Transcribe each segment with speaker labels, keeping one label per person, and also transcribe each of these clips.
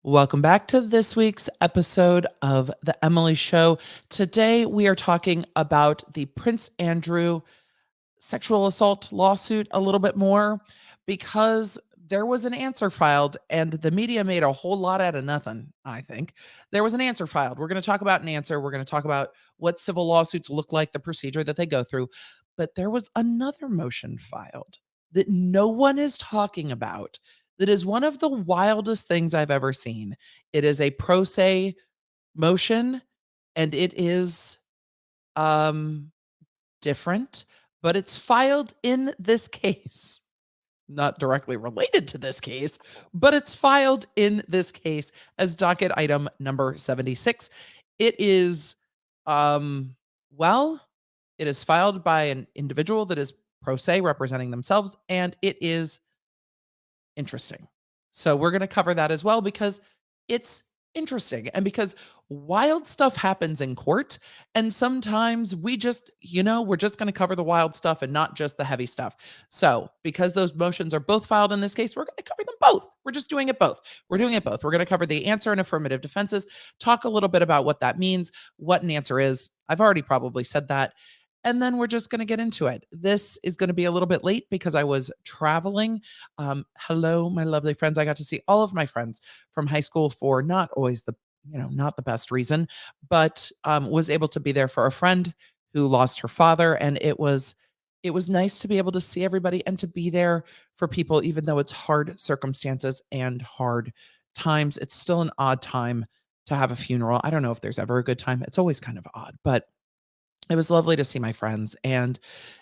Speaker 1: Welcome back to this week's episode of The Emily Show. Today, we are talking about the Prince Andrew sexual assault lawsuit a little bit more because there was an answer filed and the media made a whole lot out of nothing, I think. There was an answer filed. We're going to talk about an answer. We're going to talk about what civil lawsuits look like, the procedure that they go through. But there was another motion filed that no one is talking about that is one of the wildest things I've ever seen. It is a pro se motion and it is um different, but it's filed in this case. Not directly related to this case, but it's filed in this case as docket item number 76. It is well, it is filed by an individual that is pro se representing themselves, and it is interesting. So we're going to cover that as well because it's interesting and because wild stuff happens in court. And sometimes we just, we're just going to cover the wild stuff and not just the heavy stuff. So because those motions are both filed in this case, we're going to cover them both. We're just doing it both. We're doing it both. We're going to cover the answer and affirmative defenses, talk a little bit about what that means, what an answer is. I've already probably said that. And then we're just going to get into it. This is going to be a little bit late because I was traveling. Hello, my lovely friends. I got to see all of my friends from high school for not always not the best reason, but was able to be there for a friend who lost her father. And it was nice to be able to see everybody and to be there for people, even though it's hard circumstances and hard times. It's still an odd time to have a funeral. I don't know if there's ever a good time. It's always kind of odd, but it was lovely to see my friends and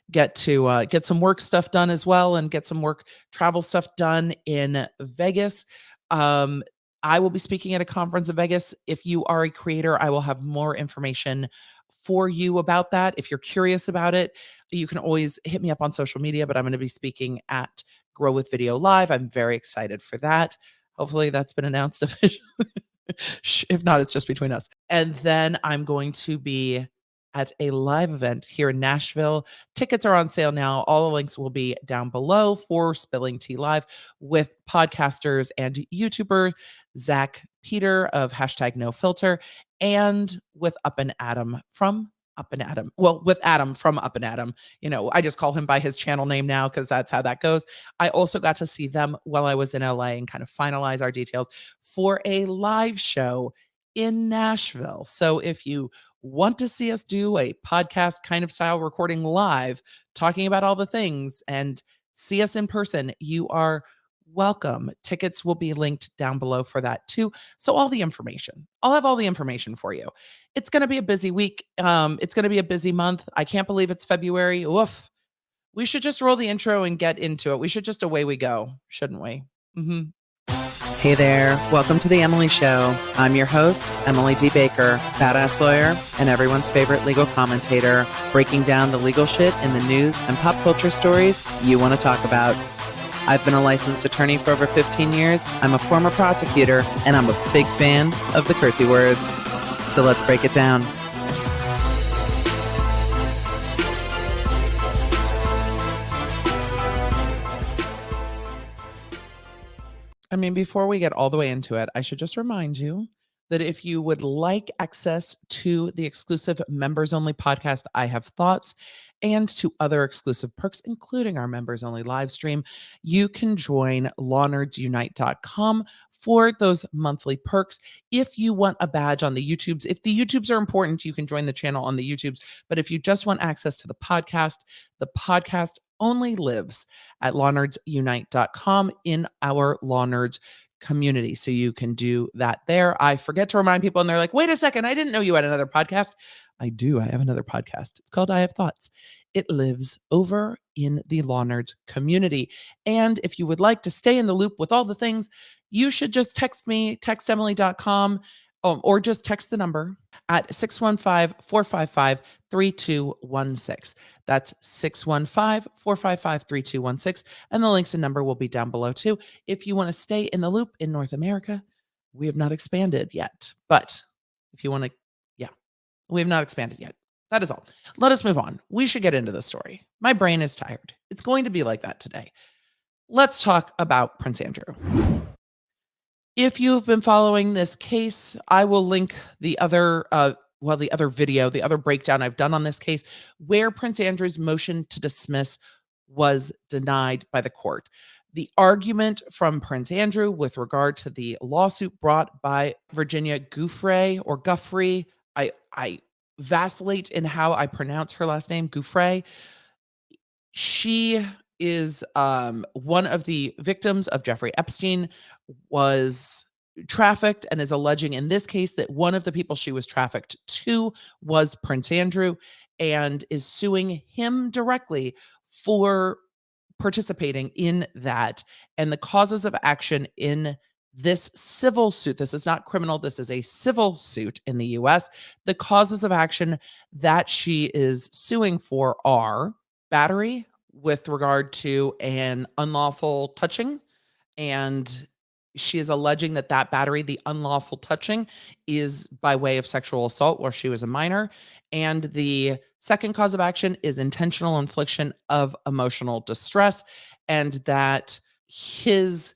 Speaker 1: get to get some work stuff done as well and get some work travel stuff done in Vegas. Um, I will be speaking at a conference in Vegas. If you are a creator, I will have more information for you about that. If you're curious about it, you can always hit me up on social media, but I'm going to be speaking at Grow with Video Live. I'm very excited for that. Hopefully that's been announced officially. If not, it's just between us. And then I'm going to be at a live event here in Nashville. Tickets are on sale now. All the links will be down below for Spilling Tea Live with podcasters and YouTuber Zach Peter of #NoFilter and with Up and Adam from Up and Adam. Well, with Adam from Up and Adam. I just call him by his channel name now because that's how that goes. I also got to see them while I was in LA and kind of finalize our details for a live show in Nashville. So if you want to see us do a podcast kind of style recording live, talking about all the things and see us in person, you are welcome. Tickets will be linked down below for that too. So I'll have all the information for you. It's going to be a busy week. It's going to be a busy month. I can't believe it's February. Woof. We should just roll the intro and get into it. We should just away we go, shouldn't we? Hey there, welcome to The Emily Show. I'm your host, Emily D. Baker, badass lawyer and everyone's favorite legal commentator, breaking down the legal shit in the news and pop culture stories you want to talk about. I've been a licensed attorney for over 15 years, I'm a former prosecutor, and I'm a big fan of the cursey words. So let's break it down. Before we get all the way into it, I should just remind you that if you would like access to the exclusive members only podcast, I Have Thoughts, and to other exclusive perks, including our members only live stream, you can join lawnerdsunite.com for those monthly perks. If you want a badge on the YouTubes, if the YouTubes are important, you can join the channel on the YouTubes. But if you just want access to the podcast only lives at lawnerdsunite.com in our Law Nerds community. So you can do that there. I forget to remind people and they're like, wait a second, I didn't know you had another podcast. I do. I have another podcast. It's called I Have Thoughts. It lives over in the Law Nerds community. And if you would like to stay in the loop with all the things, you should just text me, textemily.com, or just text the number at 615-455-3216. That's 615-455-3216. And the links and number will be down below too. If you want to stay in the loop in North America, we have not expanded yet. But if you want to, we have not expanded yet. That is all. Let us move on. We should get into the story. My brain is tired. It's going to be like that today. Let's talk about Prince Andrew. If you've been following this case, I will link the other the other video, the other breakdown I've done on this case where Prince Andrew's motion to dismiss was denied by the court. The argument from Prince Andrew with regard to the lawsuit brought by Virginia Giuffre or Guffrey, I vacillate in how I pronounce her last name, Giuffre. She is one of the victims of Jeffrey Epstein, was trafficked, and is alleging in this case that one of the people she was trafficked to was Prince Andrew, and is suing him directly for participating in that. And the causes of action in this civil suit, this is not criminal, this is a civil suit in the US. The causes of action that she is suing for are battery with regard to an unlawful touching, and she is alleging that that battery, the unlawful touching, is by way of sexual assault where she was a minor. And the second cause of action is intentional infliction of emotional distress, and that his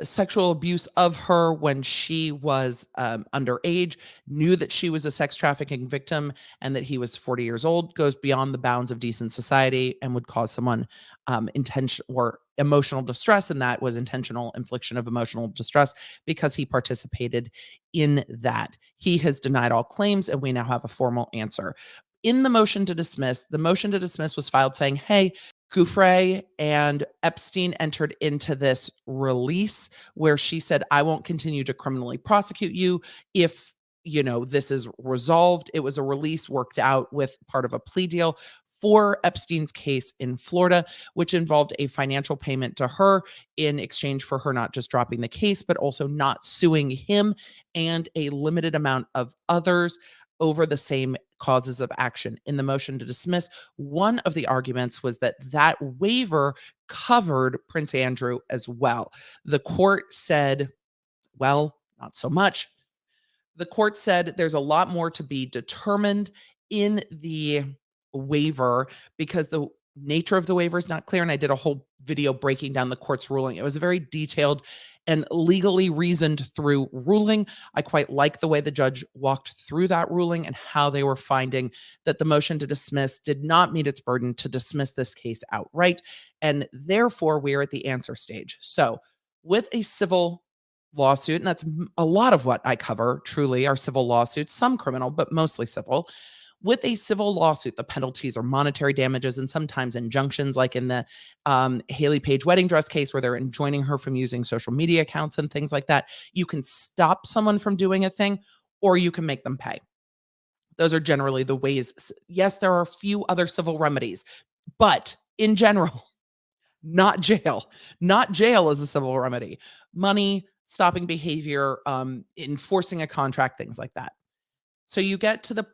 Speaker 1: sexual abuse of her when she was underage, knew that she was a sex trafficking victim and that he was 40 years old, goes beyond the bounds of decent society and would cause someone intention or emotional distress. And that was intentional infliction of emotional distress because he participated in that. He has denied all claims, and we now have a formal answer. In the motion to dismiss, the motion to dismiss was filed saying, hey, Giuffre and Epstein entered into this release where she said, I won't continue to criminally prosecute you if, this is resolved. It was a release worked out with part of a plea deal for Epstein's case in Florida, which involved a financial payment to her in exchange for her not just dropping the case, but also not suing him and a limited amount of others over the same causes of action. In the motion to dismiss, one of the arguments was that that waiver covered Prince Andrew as well. The court said, well, not so much. The court said there's a lot more to be determined in the waiver because the nature of the waiver is not clear. And I did a whole video breaking down the court's ruling. It was a very detailed and legally reasoned through ruling. I quite like the way the judge walked through that ruling and how they were finding that the motion to dismiss did not meet its burden to dismiss this case outright. And therefore, we're at the answer stage. So, with a civil lawsuit, and that's a lot of what I cover truly are civil lawsuits, some criminal, but mostly civil. With a civil lawsuit, the penalties are monetary damages and sometimes injunctions, like in the Haley Page wedding dress case, where they're enjoining her from using social media accounts and things like that. You can stop someone from doing a thing, or you can make them pay. Those are generally the ways. Yes, there are a few other civil remedies, but in general, not jail. Not jail is a civil remedy. Money, stopping behavior, enforcing a contract, things like that. So you get to the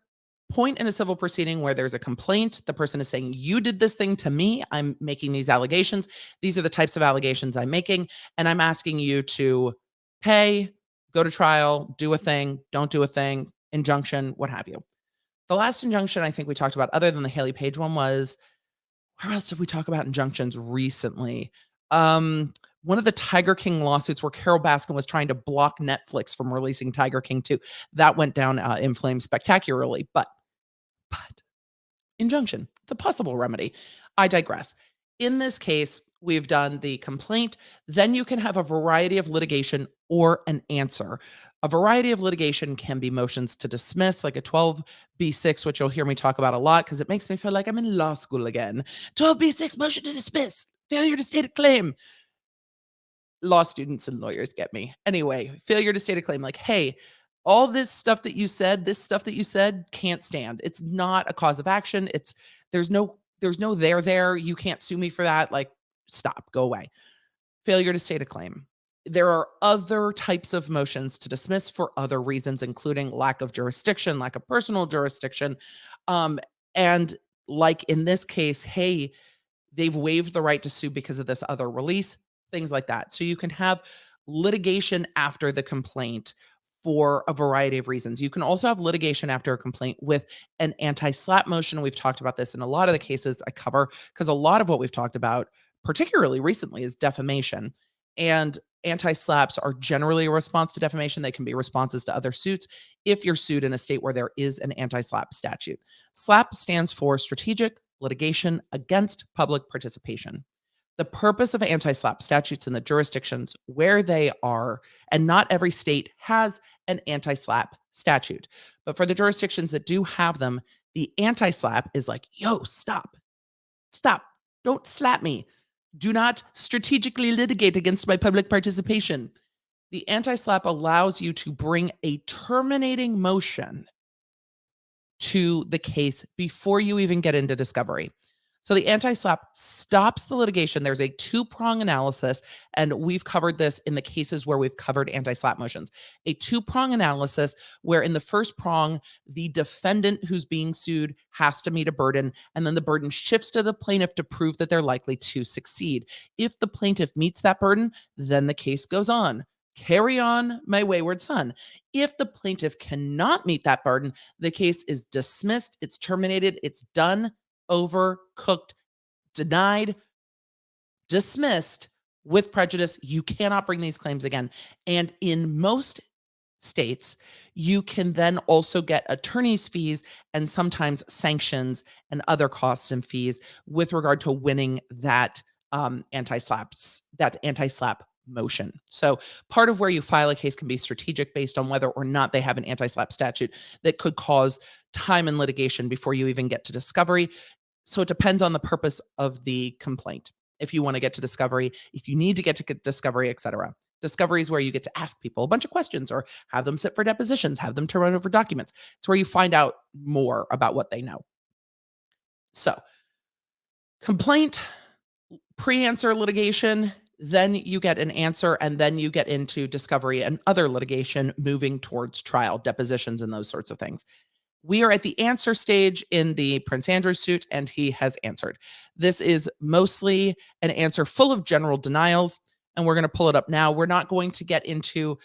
Speaker 1: point in a civil proceeding where there's a complaint. The person is saying, you did this thing to me. I'm making these allegations. These are the types of allegations I'm making. And I'm asking you to pay, go to trial, do a thing, don't do a thing, injunction, what have you. The last injunction I think we talked about, other than the Haley Page one, was where else did we talk about injunctions recently? One of the Tiger King lawsuits where Carol Baskin was trying to block Netflix from releasing Tiger King 2. That went down in flames spectacularly, but injunction, it's a possible remedy. I digress. In this case, we've done the complaint. Then you can have a variety of litigation or an answer. A variety of litigation can be motions to dismiss, like a 12B6, which you'll hear me talk about a lot because it makes me feel like I'm in law school again. 12B6, motion to dismiss, failure to state a claim. Law students and lawyers get me. Anyway, failure to state a claim, like, hey, all this stuff that you said, this stuff that you said can't stand. It's not a cause of action. There's no there. You can't sue me for that. Like, stop, go away. Failure to state a claim. There are other types of motions to dismiss for other reasons, including lack of jurisdiction, lack of personal jurisdiction. And like in this case, hey, they've waived the right to sue because of this other release, things like that. So you can have litigation after the complaint for a variety of reasons. You can also have litigation after a complaint with an anti-SLAPP motion. We've talked about this in a lot of the cases I cover because a lot of what we've talked about, particularly recently, is defamation. And anti-slaps are generally a response to defamation. They can be responses to other suits if you're sued in a state where there is an anti-slap statute. SLAP stands for Strategic Litigation Against Public Participation. The purpose of anti-SLAPP statutes in the jurisdictions where they are, and not every state has an anti-SLAPP statute, but for the jurisdictions that do have them, the anti-SLAPP is like, yo, stop, stop, don't slap me. Do not strategically litigate against my public participation. The anti-SLAPP allows you to bring a terminating motion to the case before you even get into discovery. So the anti-SLAPP stops the litigation. There's a two-prong analysis, and we've covered this in the cases where we've covered anti-SLAPP motions. A two-prong analysis where in the first prong, the defendant who's being sued has to meet a burden, and then the burden shifts to the plaintiff to prove that they're likely to succeed. If the plaintiff meets that burden, then the case goes on. Carry on, my wayward son. If the plaintiff cannot meet that burden, the case is dismissed, it's terminated, it's done, over, cooked, denied, dismissed with prejudice. You cannot bring these claims again. And in most states, you can then also get attorney's fees and sometimes sanctions and other costs and fees with regard to winning that anti-slap motion. So part of where you file a case can be strategic based on whether or not they have an anti-slap statute that could cause time and litigation before you even get to discovery. So it depends on the purpose of the complaint. If you want to get to discovery, if you need to get to discovery, etc. Discovery is where you get to ask people a bunch of questions or have them sit for depositions, have them turn over documents. It's where you find out more about what they know. So complaint, pre-answer litigation, then you get an answer, and then you get into discovery and other litigation moving towards trial, depositions, and those sorts of things. We are at the answer stage in the Prince Andrew suit, and he has answered. This is mostly an answer full of general denials, and we're going to pull it up now. We're not going to get into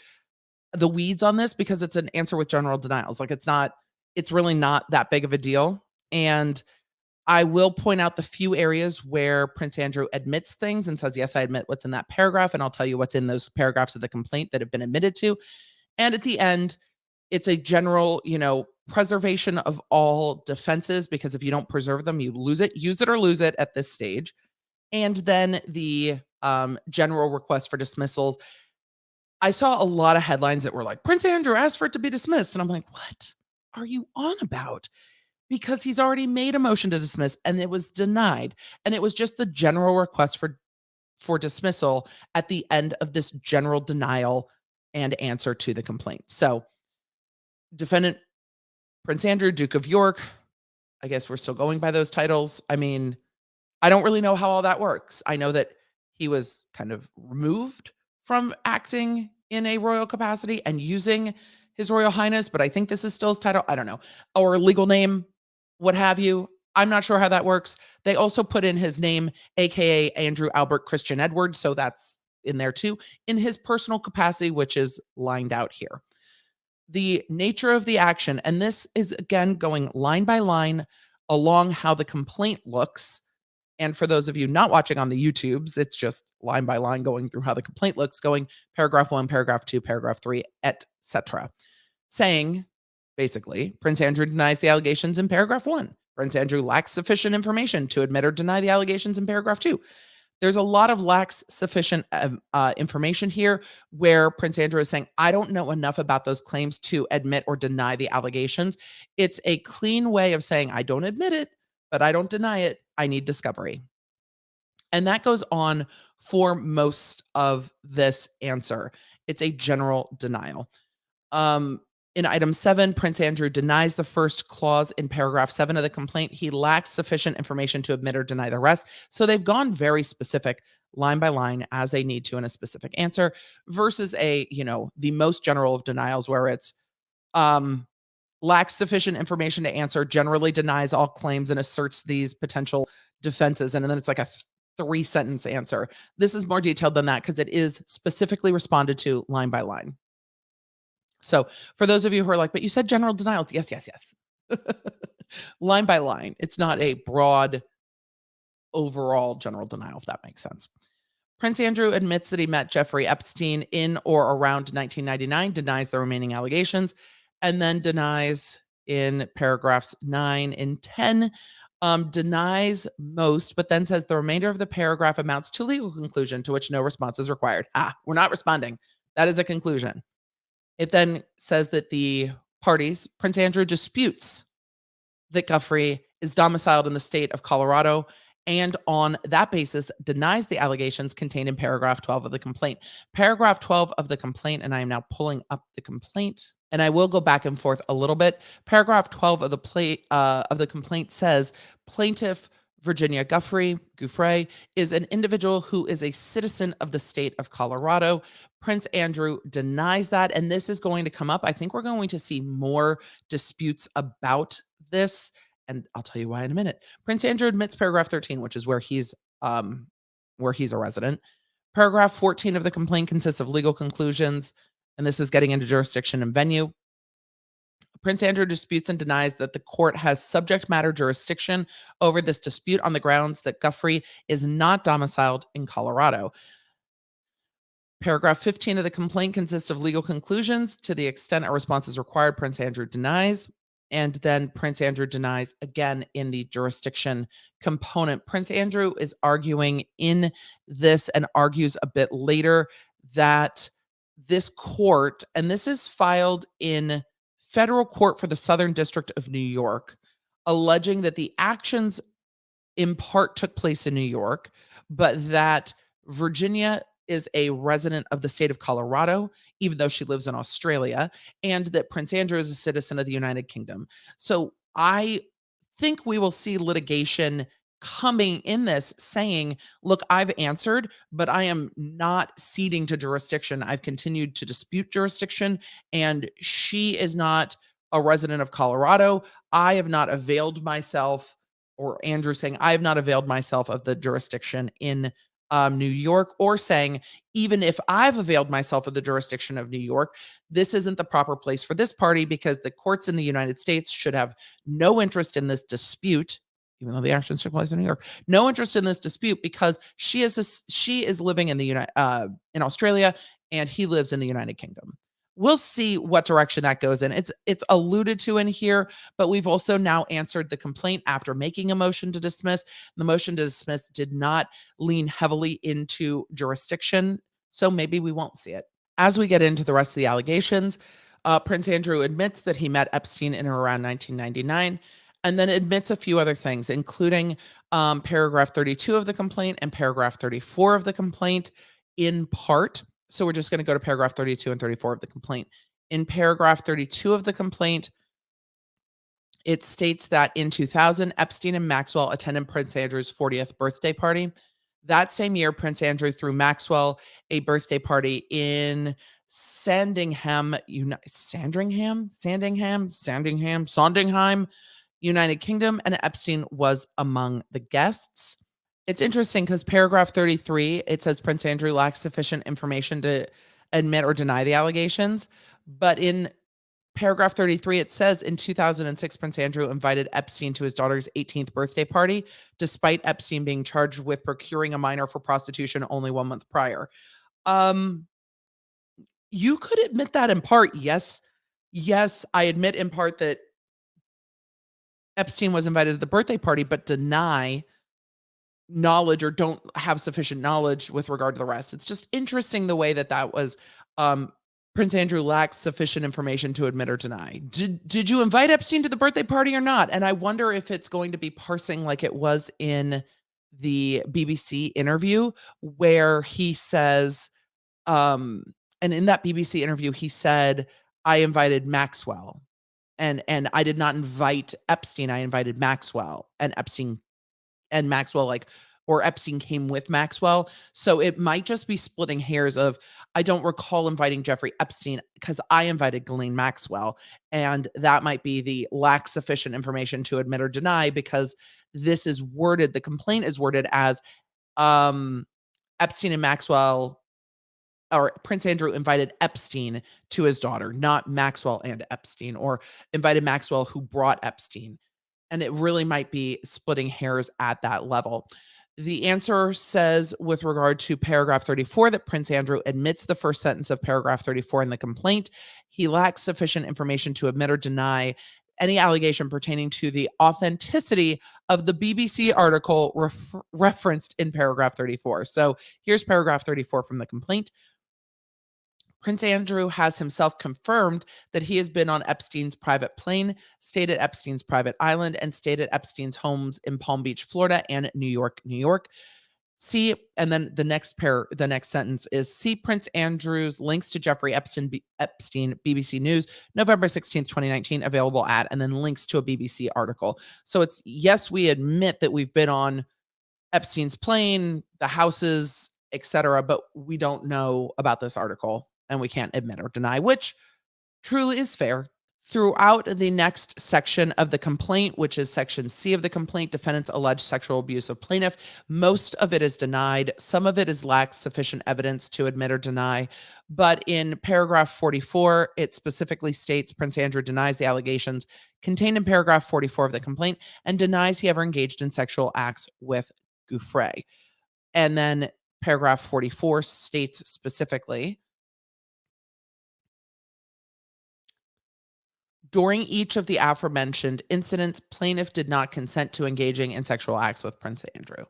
Speaker 1: the weeds on this because it's an answer with general denials. Like it's really not that big of a deal. And I will point out the few areas where Prince Andrew admits things and says, yes, I admit what's in that paragraph, and I'll tell you what's in those paragraphs of the complaint that have been admitted to. And at the end, it's a general, preservation of all defenses, because if you don't preserve them, you lose it. Use it or lose it at this stage. And then the general request for dismissals. I saw a lot of headlines that were like, Prince Andrew asked for it to be dismissed. And I'm like, what are you on about? Because he's already made a motion to dismiss and it was denied. And it was just the general request for dismissal at the end of this general denial and answer to the complaint. So defendant Prince Andrew, Duke of York, I guess we're still going by those titles. I mean, I don't really know how all that works. I know that he was kind of removed from acting in a royal capacity and using his Royal Highness, but I think this is still his title. I don't know. Or legal name, what have you. I'm not sure how that works. They also put in his name, aka Andrew Albert Christian Edward, so that's in there too, in his personal capacity, which is lined out here. The nature of the action, and this is again going line by line along how the complaint looks. And for those of you not watching on the YouTubes, it's just line by line going through how the complaint looks, going paragraph 1, paragraph 2, paragraph 3, etc. Saying, basically, Prince Andrew denies the allegations in paragraph 1. Prince Andrew lacks sufficient information to admit or deny the allegations in paragraph 2. There's a lot of lacks sufficient information here where Prince Andrew is saying, I don't know enough about those claims to admit or deny the allegations. It's a clean way of saying, I don't admit it, but I don't deny it. I need discovery. And that goes on for most of this answer. It's a general denial. In item 7, Prince Andrew denies the first clause in paragraph 7 of the complaint. He lacks sufficient information to admit or deny the rest. So they've gone very specific line by line as they need to in a specific answer versus the most general of denials where it's lacks sufficient information to answer, generally denies all claims and asserts these potential defenses. And then it's like a 3-sentence answer. This is more detailed than that because it is specifically responded to line by line. So for those of you who are like, but you said general denials. Yes, yes, yes. Line by line. It's not a broad overall general denial, if that makes sense. Prince Andrew admits that he met Jeffrey Epstein in or around 1999, denies the remaining allegations, and then denies in paragraphs 9 and 10, denies most, but then says the remainder of the paragraph amounts to legal conclusion to which no response is required. We're not responding. That is a conclusion. It then says that the parties, Prince Andrew disputes that Giuffre is domiciled in the state of Colorado and on that basis denies the allegations contained in paragraph 12 of the complaint. Paragraph 12 of the complaint, and I am now pulling up the complaint, and I will go back and forth a little bit. Paragraph 12 of the complaint says plaintiff Virginia Giuffre is an individual who is a citizen of the state of Colorado. Prince Andrew denies that, and this is going to come up. I think we're going to see more disputes about this, and I'll tell you why in a minute. Prince Andrew admits paragraph 13, which is where he's a resident. Paragraph 14 of the complaint consists of legal conclusions, and this is getting into jurisdiction and venue. Prince Andrew disputes and denies that the court has subject matter jurisdiction over this dispute on the grounds that Giuffre is not domiciled in Colorado. Paragraph 15 of the complaint consists of legal conclusions. To the extent a response is required, Prince Andrew denies. And then Prince Andrew denies again in the jurisdiction component. Prince Andrew is arguing in this and argues a bit later that this court, and this is filed in federal court for the Southern District of New York, alleging that the actions in part took place in New York, but that Virginia is a resident of the state of Colorado, even though she lives in Australia, and that Prince Andrew is a citizen of the United Kingdom. So I think we will see litigation coming in this saying, look, I've answered, but I am not ceding to jurisdiction. I've continued to dispute jurisdiction, and she is not a resident of Colorado. I have not availed myself, or Andrew saying, I have not availed myself of the jurisdiction in New York, or saying, even if I've availed myself of the jurisdiction of New York, this isn't the proper place for this party because the courts in the United States should have no interest in this dispute, even though the actions took place in New York, no interest in this dispute because she is living in in Australia and he lives in the United Kingdom. We'll see what direction that goes in. It's alluded to in here, but we've also now answered the complaint after making a motion to dismiss. The motion to dismiss did not lean heavily into jurisdiction, so maybe we won't see it. As we get into the rest of the allegations, Prince Andrew admits that he met Epstein in or around 1999, and then admits a few other things, including paragraph 32 of the complaint and paragraph 34 of the complaint in part. So we're just going to go to paragraph 32 and 34 of the complaint. In paragraph 32 of the complaint, it states that in 2000, Epstein and Maxwell attended Prince Andrew's 40th birthday party. That same year, Prince Andrew threw Maxwell a birthday party in Sandringham, United Kingdom, and Epstein was among the guests. It's interesting because paragraph 33, it says Prince Andrew lacks sufficient information to admit or deny the allegations. But in paragraph 33, it says in 2006, Prince Andrew invited Epstein to his daughter's 18th birthday party, despite Epstein being charged with procuring a minor for prostitution only 1 month prior. You could admit that in part. Yes, I admit in part that Epstein was invited to the birthday party, but deny knowledge or don't have sufficient knowledge with regard to the rest. It's just interesting the way that was Prince Andrew lacks sufficient information to admit or deny. Did you invite Epstein to the birthday party or not? And I wonder if it's going to be parsing like it was in the BBC interview where he says, and in that BBC interview, he said, I invited Maxwell and I did not invite Epstein. I invited Maxwell, and Epstein came with Maxwell. So it might just be splitting hairs of, I don't recall inviting Jeffrey Epstein because I invited Ghislaine Maxwell. And that might be the lack sufficient information to admit or deny because this is worded, the complaint is worded as Epstein and Maxwell, or Prince Andrew invited Epstein to his daughter, not Maxwell and Epstein, or invited Maxwell who brought Epstein. And it really might be splitting hairs at that level. The answer says, with regard to paragraph 34, that Prince Andrew admits the first sentence of paragraph 34 in the complaint. He lacks sufficient information to admit or deny any allegation pertaining to the authenticity of the BBC article referenced in paragraph 34. So here's paragraph 34 from the complaint. Prince Andrew has himself confirmed that he has been on Epstein's private plane, stayed at Epstein's private island, and stayed at Epstein's homes in Palm Beach, Florida, and New York, New York. See, and then the next sentence is, see Prince Andrew's links to Jeffrey Epstein, BBC News, November 16th, 2019, available at, and then links to a BBC article. So it's, yes, we admit that we've been on Epstein's plane, the houses, etc., but we don't know about this article and we can't admit or deny, which truly is fair. Throughout the next section of the complaint, which is section C of the complaint, defendants allege sexual abuse of plaintiff. Most of it is denied. Some of it is lacks sufficient evidence to admit or deny. But in paragraph 44, it specifically states Prince Andrew denies the allegations contained in paragraph 44 of the complaint and denies he ever engaged in sexual acts with Giuffre. And then paragraph 44 states specifically, during each of the aforementioned incidents, plaintiff did not consent to engaging in sexual acts with Prince Andrew.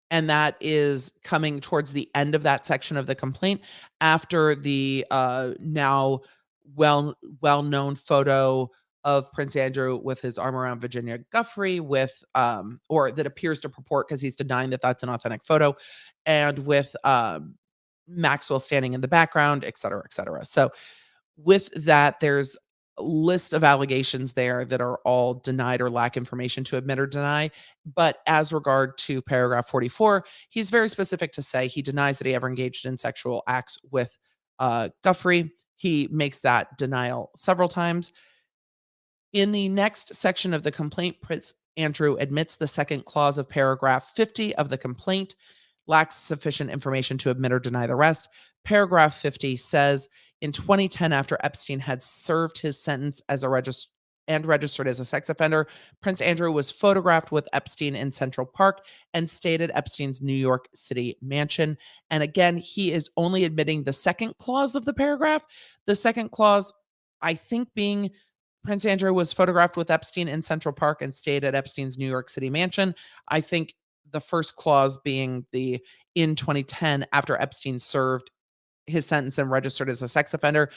Speaker 1: And that is coming towards the end of that section of the complaint, after the now well-known photo of Prince Andrew with his arm around Virginia Giuffre, with or that appears to purport, because he's denying that that's an authentic photo, and with Maxwell standing in the background, et cetera, et cetera. So with that, there's a list of allegations there that are all denied or lack information to admit or deny. But as regard to paragraph 44, he's very specific to say he denies that he ever engaged in sexual acts with Giuffre. He makes that denial several times. In the next section of the complaint, Prince Andrew admits the second clause of paragraph 50 of the complaint, lacks sufficient information to admit or deny the rest. Paragraph 50 says, in 2010, after Epstein had served his sentence as a registered as a sex offender, Prince Andrew was photographed with Epstein in Central Park and stayed at Epstein's New York City mansion. And again, he is only admitting the second clause of the paragraph. The second clause, I think, being Prince Andrew was photographed with Epstein in Central Park and stayed at Epstein's New York City mansion. I think the first clause being the in 2010, after Epstein served his sentence and registered as a sex offender.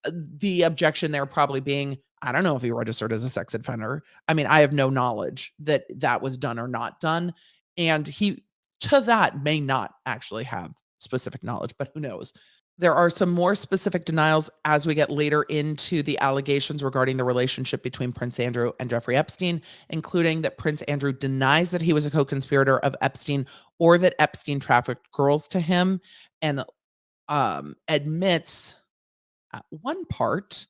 Speaker 1: The objection there probably being, I don't know if he registered as a sex offender. I mean, I have no knowledge that that was done or not done. And he, to that, may not actually have specific knowledge, but who knows? There are some more specific denials as we get later into the allegations regarding the relationship between Prince Andrew and Jeffrey Epstein, including that Prince Andrew denies that he was a co-conspirator of Epstein or that Epstein trafficked girls to him, and admits at one part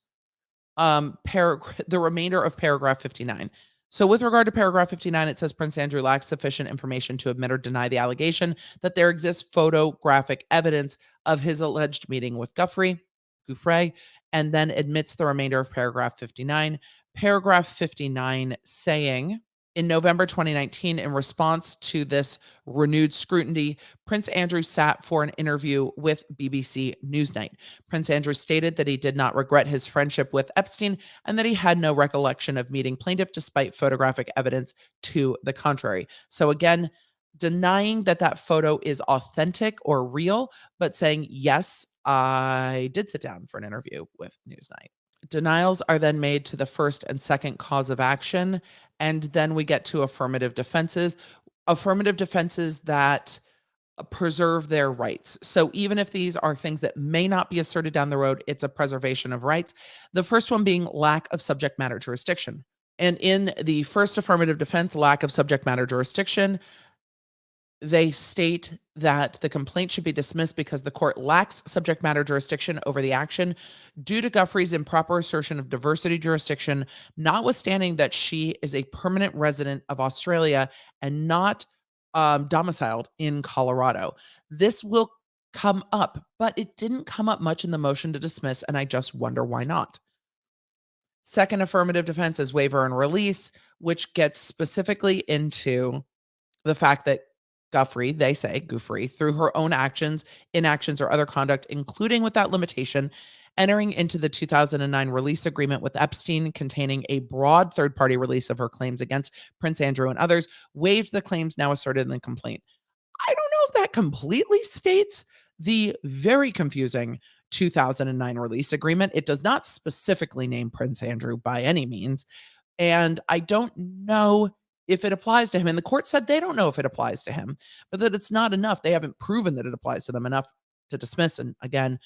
Speaker 1: the remainder of paragraph 59. So with regard to paragraph 59, it says Prince Andrew lacks sufficient information to admit or deny the allegation that there exists photographic evidence of his alleged meeting with Giuffre, and then admits the remainder of paragraph 59. Paragraph 59 saying, in November 2019, in response to this renewed scrutiny, Prince Andrew sat for an interview with BBC Newsnight. Prince Andrew stated that he did not regret his friendship with Epstein and that he had no recollection of meeting plaintiff despite photographic evidence to the contrary. So again, denying that that photo is authentic or real, but saying, yes, I did sit down for an interview with Newsnight. Denials are then made to the first and second cause of action, and then we get to affirmative defenses. Affirmative defenses that preserve their rights. So even if these are things that may not be asserted down the road, it's a preservation of rights. The first one being lack of subject matter jurisdiction. And in the first affirmative defense, lack of subject matter jurisdiction, they state that the complaint should be dismissed because the court lacks subject matter jurisdiction over the action due to Giuffre's improper assertion of diversity jurisdiction, notwithstanding that she is a permanent resident of Australia and not domiciled in Colorado. This will come up, but it didn't come up much in the motion to dismiss, and I just wonder why not. Second affirmative defense is waiver and release, which gets specifically into the fact that Giuffre, they say Giuffre, through her own actions, inactions, or other conduct, including without limitation, entering into the 2009 release agreement with Epstein containing a broad third-party release of her claims against Prince Andrew and others, waived the claims now asserted in the complaint. I don't know if that completely states the very confusing 2009 release agreement. It does not specifically name Prince Andrew by any means, and I don't know if it applies to him. And the court said they don't know if it applies to him, but that it's not enough. They haven't proven that it applies to them enough to dismiss. And again,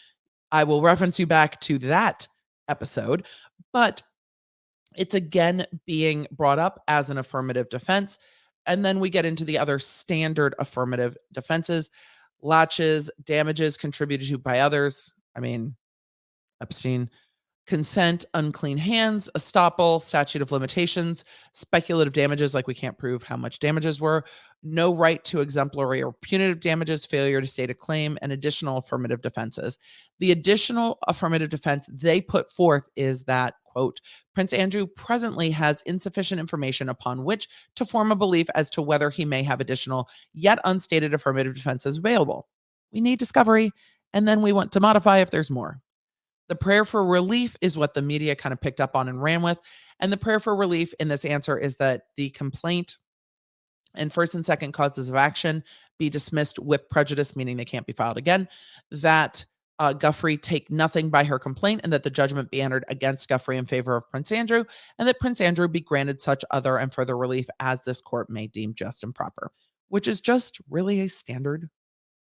Speaker 1: I will reference you back to that episode, but it's again being brought up as an affirmative defense. And then we get into the other standard affirmative defenses: latches, damages contributed to by others. I mean, Epstein, consent, unclean hands, estoppel, statute of limitations, speculative damages, like we can't prove how much damages were, no right to exemplary or punitive damages, failure to state a claim, and additional affirmative defenses. The additional affirmative defense they put forth is that, quote, Prince Andrew presently has insufficient information upon which to form a belief as to whether he may have additional, yet unstated affirmative defenses available. We need discovery, and then we want to modify if there's more. The prayer for relief is what the media kind of picked up on and ran with. And the prayer for relief in this answer is that the complaint and first and second causes of action be dismissed with prejudice, meaning they can't be filed again, that Giuffre take nothing by her complaint, and that the judgment be entered against Giuffre in favor of Prince Andrew, and that Prince Andrew be granted such other and further relief as this court may deem just and proper, which is just really a standard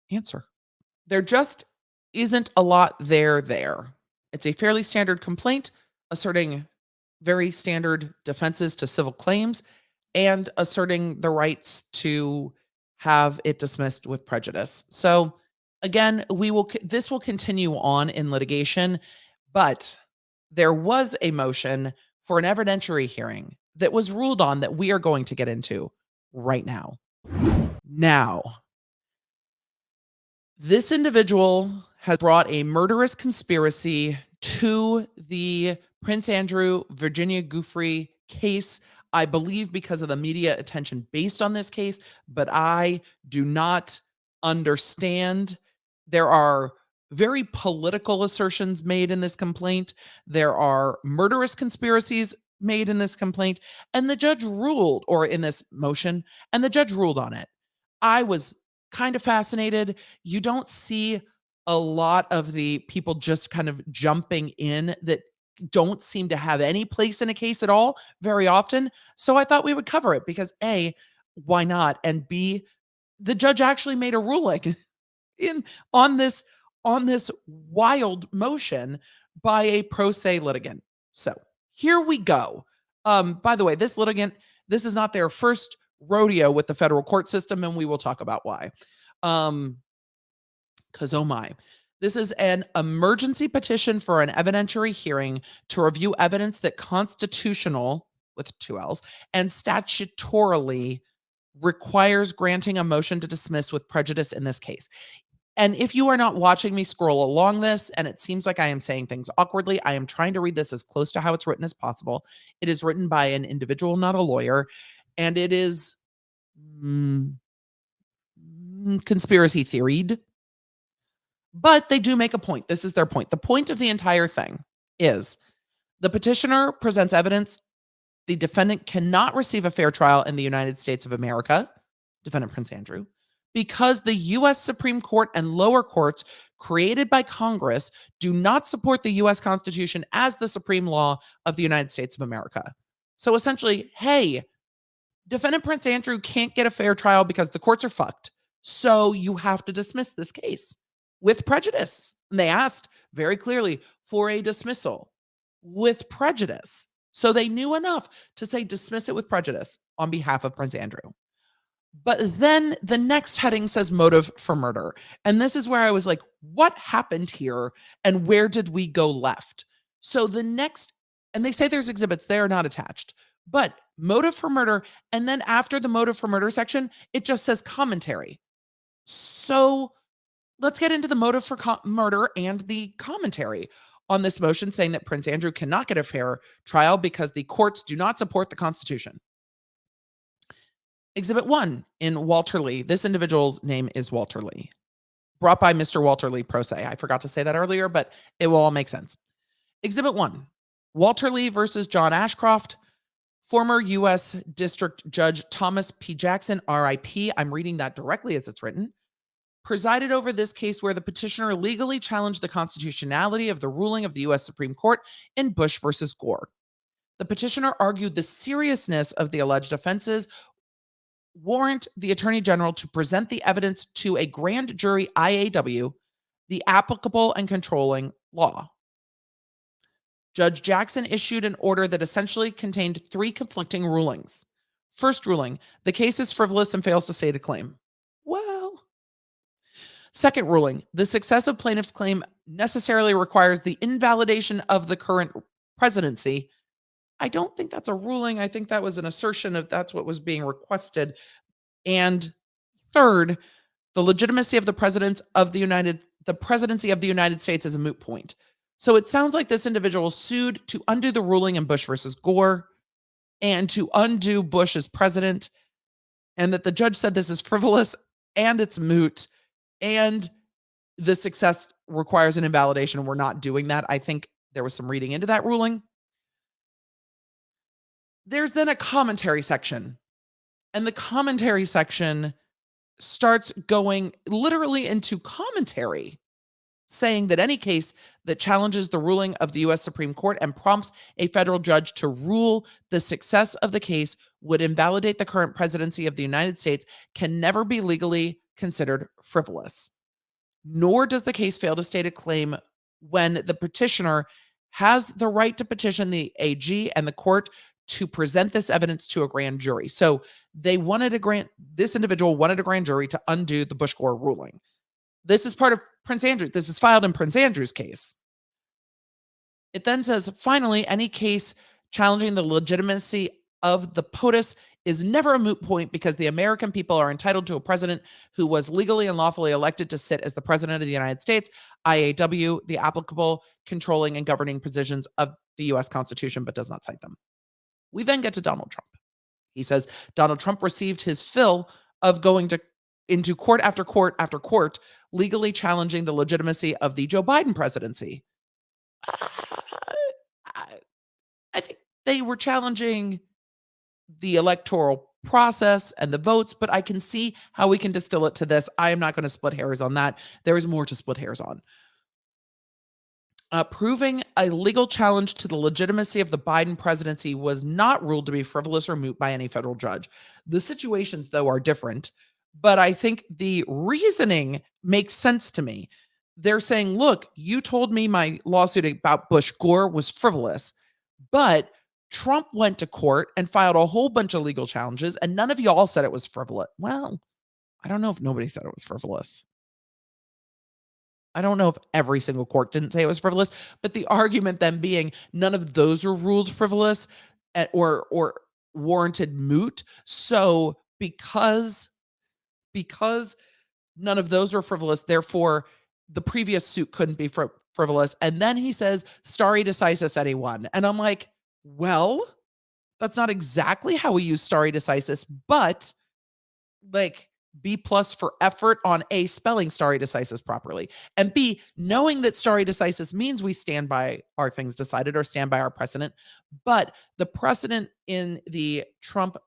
Speaker 1: answer. There just isn't a lot there. It's a fairly standard complaint asserting very standard defenses to civil claims and asserting the rights to have it dismissed with prejudice. So again, this will continue on in litigation, but there was a motion for an evidentiary hearing that was ruled on that we are going to get into right now. Now, this individual has brought a murderous conspiracy to the Prince Andrew, Virginia Giuffre case, I believe because of the media attention based on this case, but I do not understand. There are very political assertions made in this complaint. There are murderous conspiracies made in this complaint, and the judge ruled, or in this motion, and the judge ruled on it. I was kind of fascinated. You don't see a lot of the people just kind of jumping in that don't seem to have any place in a case at all very often. So I thought we would cover it because A, why not? And B, the judge actually made a ruling in on this wild motion by a pro se litigant. So here we go. By the way, this litigant, this is not their first rodeo with the federal court system, and we will talk about why. Because, oh my, this is an emergency petition for an evidentiary hearing to review evidence that constitutional, with two L's, and statutorily requires granting a motion to dismiss with prejudice in this case. And if you are not watching me scroll along this, and it seems like I am saying things awkwardly, I am trying to read this as close to how it's written as possible. It is written by an individual, not a lawyer, and it is conspiracy theoried. But they do make a point. This is their point. The point of the entire thing is the petitioner presents evidence the defendant cannot receive a fair trial in the United States of America, defendant Prince Andrew, because the U.S. Supreme Court and lower courts created by Congress do not support the U.S. Constitution as the supreme law of the United States of America. So essentially, hey, defendant Prince Andrew can't get a fair trial because the courts are fucked. So you have to dismiss this case with prejudice. And they asked very clearly for a dismissal with prejudice. So they knew enough to say dismiss it with prejudice on behalf of Prince Andrew. But then the next heading says motive for murder. And this is where I was like, what happened here? And where did we go left? So the next, and they say there's exhibits, they are not attached, but motive for murder. And then after the motive for murder section, it just says commentary. So let's get into the motive for murder and the commentary on this motion saying that Prince Andrew cannot get a fair trial because the courts do not support the Constitution. Exhibit 1 in Walter Lee. This individual's name is Walter Lee. Brought by Mr. Walter Lee pro se. I forgot to say that earlier, but it will all make sense. Exhibit 1. Walter Lee versus John Ashcroft. Former U.S. District Judge Thomas P. Jackson, RIP. I'm reading that directly as it's written. Presided over this case where the petitioner legally challenged the constitutionality of the ruling of the U.S. Supreme Court in Bush versus Gore. The petitioner argued the seriousness of the alleged offenses warrant the Attorney General to present the evidence to a grand jury IAW, the applicable and controlling law. Judge Jackson issued an order that essentially contained 3 conflicting rulings. First ruling, the case is frivolous and fails to state a claim. Well. Second ruling, the success of plaintiff's claim necessarily requires the invalidation of the current presidency. I don't think that's a ruling. I think that was an assertion of that's what was being requested. And third, the legitimacy of the presidency of the United States is a moot point. So it sounds like this individual sued to undo the ruling in Bush versus Gore and to undo Bush as president, and that the judge said this is frivolous and it's moot and the success requires an invalidation. We're not doing that. I think there was some reading into that ruling. There's then a commentary section, and the commentary section starts going literally into commentary, saying that any case that challenges the ruling of the U.S. Supreme Court and prompts a federal judge to rule the success of the case would invalidate the current presidency of the United States can never be legally considered frivolous. Nor does the case fail to state a claim when the petitioner has the right to petition the AG and the court to present this evidence to a grand jury. So this individual wanted a grand jury to undo the Bush-Gore ruling. This is part of Prince Andrew. This is filed in Prince Andrew's case. It then says, finally, any case challenging the legitimacy of the POTUS is never a moot point because the American people are entitled to a president who was legally and lawfully elected to sit as the president of the United States, IAW, the applicable, controlling, and governing provisions of the U.S. Constitution, but does not cite them. We then get to Donald Trump. He says Donald Trump received his fill of going into court after court after court, legally challenging the legitimacy of the Joe Biden presidency. I think they were challenging the electoral process and the votes, but I can see how we can distill it to this. I am not going to split hairs on that. There is more to split hairs on. Proving a legal challenge to the legitimacy of the Biden presidency was not ruled to be frivolous or moot by any federal judge. The situations, though, are different, but I think the reasoning makes sense to me. They're saying, look, you told me my lawsuit about Bush-Gore was frivolous, but Trump went to court and filed a whole bunch of legal challenges, and none of y'all said it was frivolous. Well, I don't know if nobody said it was frivolous. I don't know if every single court didn't say it was frivolous, but the argument then being none of those were ruled frivolous or warranted moot. So because none of those were frivolous, therefore the previous suit couldn't be frivolous. And then he says, stare decisis anyone. And I'm like, well, that's not exactly how we use stare decisis, but like B+ for effort on A, spelling stare decisis properly, and B, knowing that stare decisis means we stand by our things decided or stand by our precedent. But the precedent in the Trump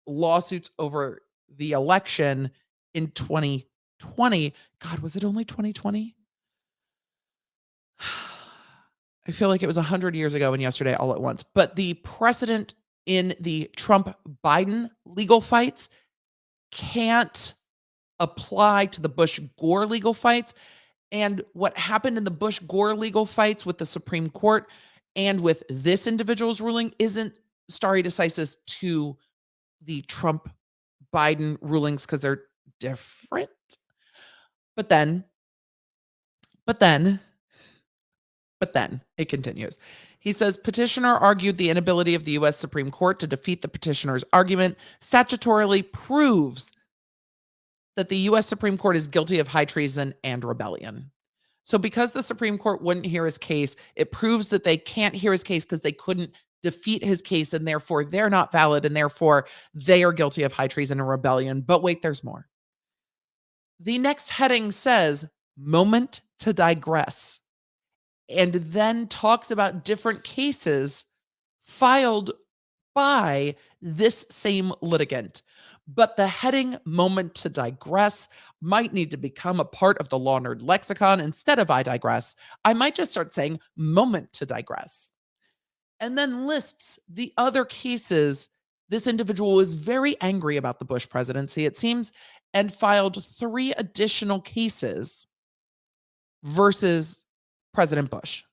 Speaker 1: lawsuits over the election in 2020, God, was it only 2020? I feel like it was 100 years ago and yesterday all at once. But the precedent in the Trump-Biden legal fights can't apply to the Bush-Gore legal fights. And what happened in the Bush-Gore legal fights with the Supreme Court and with this individual's ruling isn't stare decisis to the Trump-Biden rulings because they're different. But then it continues. He says, petitioner argued the inability of the U.S. Supreme Court to defeat the petitioner's argument statutorily proves that the U.S. Supreme Court is guilty of high treason and rebellion. So because the Supreme Court wouldn't hear his case, it proves that they can't hear his case because they couldn't defeat his case, and therefore they're not valid, and therefore they are guilty of high treason and rebellion. But wait, there's more. The next heading says, moment to digress, and then talks about different cases filed by this same litigant. But the heading moment to digress might need to become a part of the law nerd lexicon. Instead of I digress, I might just start saying moment to digress. And then lists the other cases. This individual was very angry about the Bush presidency, it seems, and filed 3 additional cases versus President Bush.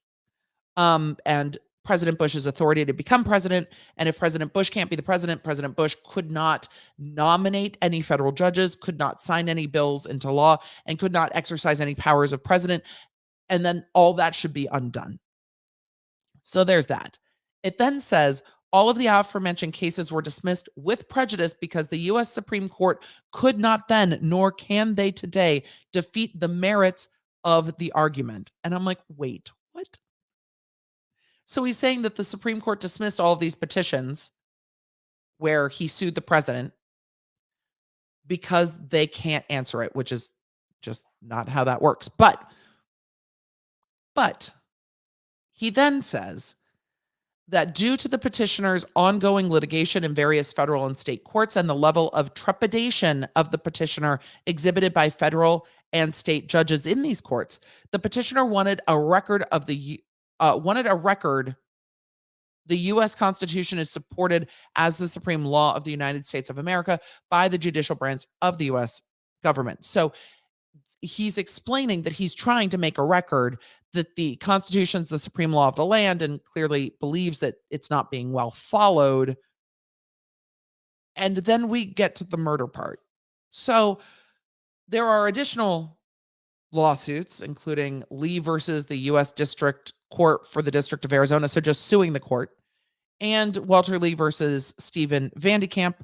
Speaker 1: And President Bush's authority to become president. And if President Bush can't be the president, President Bush could not nominate any federal judges, could not sign any bills into law, and could not exercise any powers of president. And then all that should be undone. So there's that. It then says, all of the aforementioned cases were dismissed with prejudice because the U.S. Supreme Court could not then, nor can they today, defeat the merits of the argument. And I'm like, wait, what? So he's saying that the Supreme Court dismissed all of these petitions where he sued the president because they can't answer it, which is just not how that works. But he then says that due to the petitioner's ongoing litigation in various federal and state courts and the level of trepidation of the petitioner exhibited by federal and state judges in these courts, the petitioner wanted a record of the U.S. Constitution is supported as the supreme law of the United States of America by the judicial branch of the U.S. government. So he's explaining that he's trying to make a record that the Constitution is the supreme law of the land, and clearly believes that it's not being well followed. And then we get to the murder part. So there are additional lawsuits, including Lee versus the U.S. District Court for the District of Arizona, so just suing the court, and Walter Lee versus Stephen Vandekamp,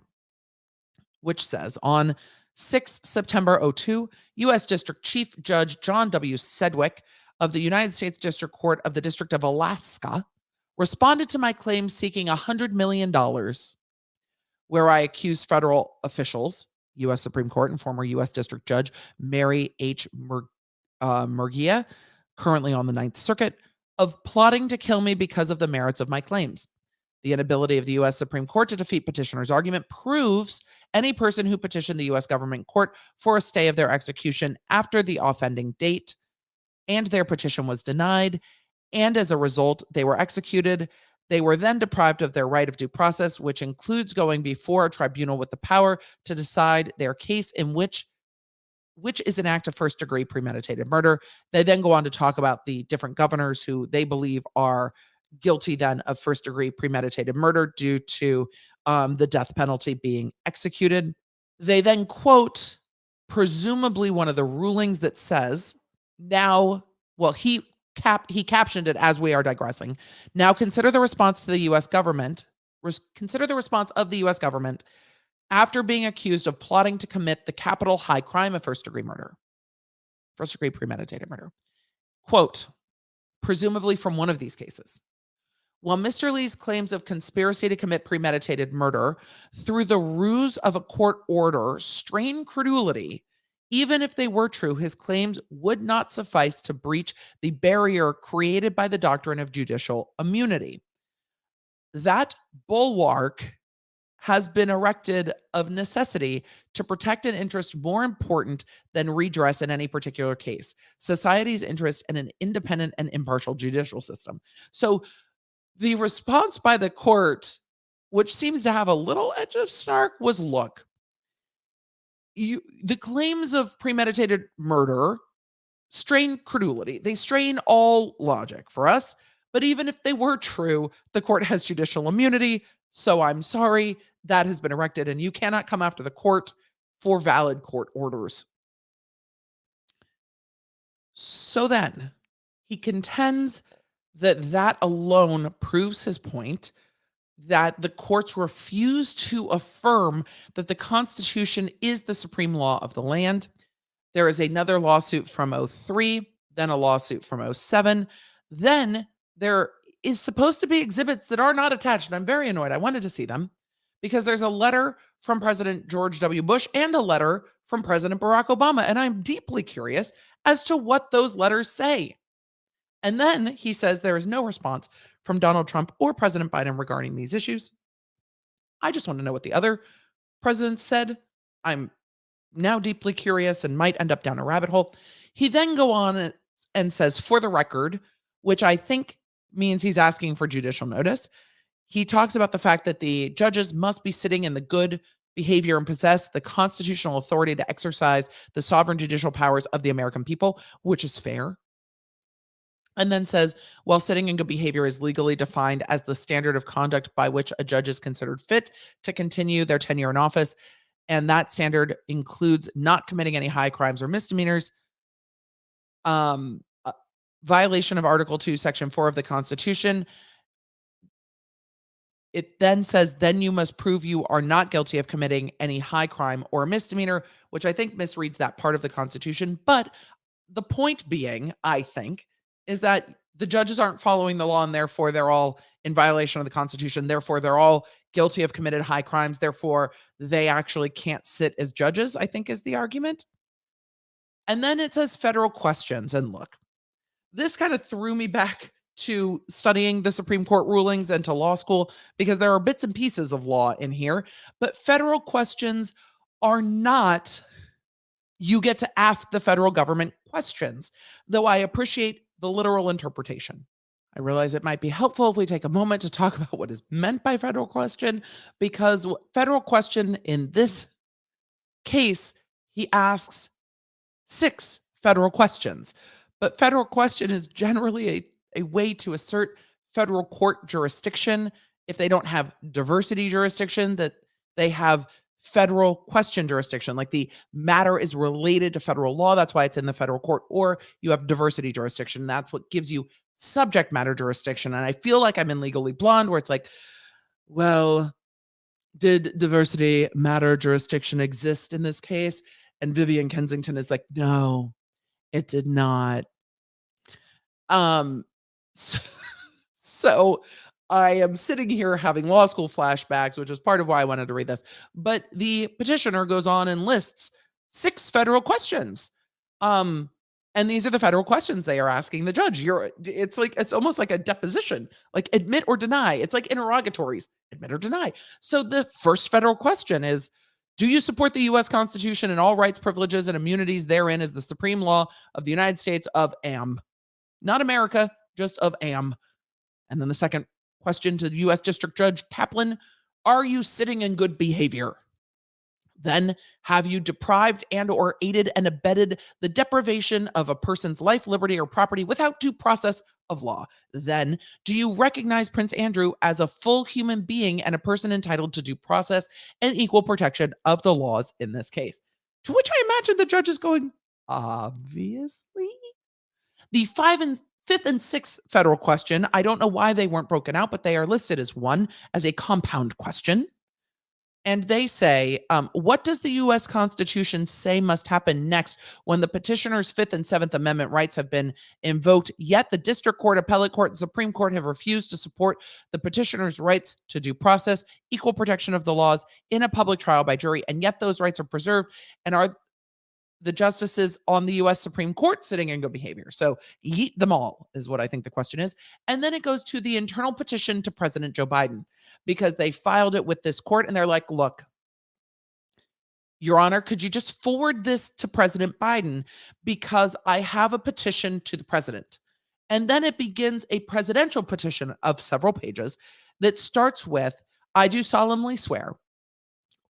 Speaker 1: which says, on 6 September 2002, U.S. District Chief Judge John W. Sedgwick of the United States District Court of the District of Alaska responded to my claim seeking $100 million, where I accused federal officials, U.S. Supreme Court and former U.S. District Judge Mary H. Murguia, currently on the Ninth Circuit, of plotting to kill me because of the merits of my claims. The inability of the U.S. Supreme Court to defeat petitioner's argument proves any person who petitioned the U.S. government court for a stay of their execution after the offending date and their petition was denied, and as a result, they were executed. They were then deprived of their right of due process, which includes going before a tribunal with the power to decide their case, in which is an act of first-degree premeditated murder. They then go on to talk about the different governors who they believe are guilty then of first-degree premeditated murder due to the death penalty being executed. They then quote, presumably one of the rulings that says, he captioned it as we are digressing. Now consider the response to the U.S. government. Consider the response of the U.S. government after being accused of plotting to commit the capital high crime of first-degree premeditated murder. Quote, presumably from one of these cases. While Mr. Lee's claims of conspiracy to commit premeditated murder through the ruse of a court order strain credulity, even if they were true, his claims would not suffice to breach the barrier created by the doctrine of judicial immunity. That bulwark has been erected of necessity to protect an interest more important than redress in any particular case, society's interest in an independent and impartial judicial system. So the response by the court, which seems to have a little edge of snark, was, look, the claims of premeditated murder strain credulity. They strain all logic for us. But even if they were true, the court has judicial immunity. So I'm sorry, that has been erected, and you cannot come after the court for valid court orders. So then he contends that alone proves his point, that the courts refuse to affirm that the Constitution is the supreme law of the land. There is another lawsuit from 2003, then a lawsuit from 2007. Then there is supposed to be exhibits that are not attached, and I'm very annoyed. I wanted to see them because there's a letter from President George W. Bush and a letter from President Barack Obama, and I'm deeply curious as to what those letters say. And then he says there is no response from Donald Trump or President Biden regarding these issues. I just want to know what the other presidents said. I'm now deeply curious and might end up down a rabbit hole. He then go on and says, for the record, which I think means he's asking for judicial notice. He talks about the fact that the judges must be sitting in the good behavior and possess the constitutional authority to exercise the sovereign judicial powers of the American people, which is fair. And then says, while sitting in good behavior is legally defined as the standard of conduct by which a judge is considered fit to continue their tenure in office. And that standard includes not committing any high crimes or misdemeanors, violation of Article 2, Section 4 of the Constitution. It then says, then you must prove you are not guilty of committing any high crime or misdemeanor, which I think misreads that part of the Constitution. But the point being, I think, is that the judges aren't following the law, and therefore they're all in violation of the Constitution. Therefore, they're all guilty of committed high crimes. Therefore, they actually can't sit as judges, I think is the argument. And then it says federal questions. And look, this kind of threw me back to studying the Supreme Court rulings and to law school, because there are bits and pieces of law in here. But federal questions are not, you get to ask the federal government questions, though I appreciate the literal interpretation. I realize it might be helpful if we take a moment to talk about what is meant by federal question, because federal question in this case, he asks 6 federal questions. But federal question is generally a way to assert federal court jurisdiction. If they don't have diversity jurisdiction, that they have federal question jurisdiction, like the matter is related to federal law. That's why it's in the federal court. Or you have diversity jurisdiction. That's what gives you subject matter jurisdiction. And I feel like I'm in Legally Blonde, where it's like, well, did diversity matter jurisdiction exist in this case? And Vivian Kensington is like, no, it did not. So I am sitting here having law school flashbacks, which is part of why I wanted to read this. But the petitioner goes on and lists 6 federal questions. And these are the federal questions they are asking the judge. It's almost like a deposition, like admit or deny. It's like interrogatories, admit or deny. So the first federal question is, do you support the U.S. Constitution and all rights, privileges, and immunities therein as the supreme law of the United States of AM? Not America, just of AM. And then the second question to U.S. District Judge Kaplan, are you sitting in good behavior? Then, have you deprived and or aided and abetted the deprivation of a person's life, liberty, or property without due process of law? Then, do you recognize Prince Andrew as a full human being and a person entitled to due process and equal protection of the laws in this case? To which I imagine the judge is going, obviously. The 5th and 6th federal question, I don't know why they weren't broken out, but they are listed as one, as a compound question. And they say, what does the U.S. Constitution say must happen next when the petitioner's 5th and 7th Amendment rights have been invoked, yet the District Court, Appellate Court, and Supreme Court have refused to support the petitioner's rights to due process, equal protection of the laws in a public trial by jury, and yet those rights are preserved, and are the justices on the U.S. Supreme Court sitting in good behavior? So yeet them all is what I think the question is. And then it goes to the internal petition to President Joe Biden, because they filed it with this court and they're like, look, Your Honor, could you just forward this to President Biden, because I have a petition to the president. And then it begins a presidential petition of several pages that starts with, I do solemnly swear